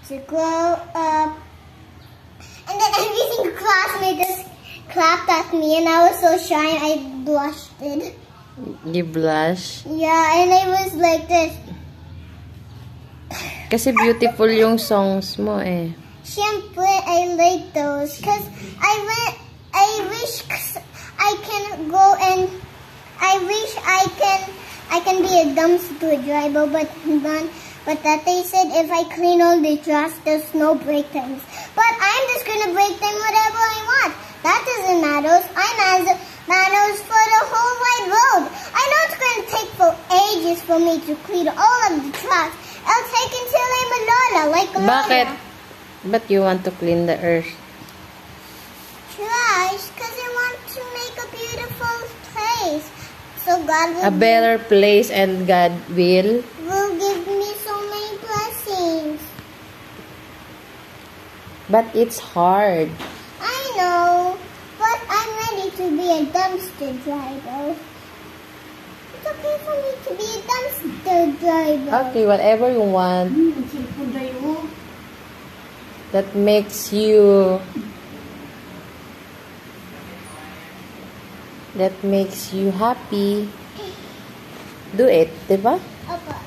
to grow up. And then every single classmate just clapped at me, and I was so shy, I blushed. You blush? Yeah, and I was like this. Kasi beautiful yung songs mo eh. Siyempre, I like those. Cause I wish I can go and I wish I can be a dumpster driver, but that they said if I clean all the trash, there's no break times. But I'm just gonna break them whatever I want. That doesn't matter. Matters for the whole wide world. I know it's gonna take for ages for me to clean all of the trash. I'll take until I'm a Lola, like a Bakit? Lola. But you want to clean the earth? Trash, because I want to make a beautiful place. So God will A better place, and God will give me so many blessings. But it's hard. I know, but I'm ready to be a dumpster driver. It's okay for me to be a dumpster driver. Okay, whatever you want. That makes you happy. Do it, diba? Okay.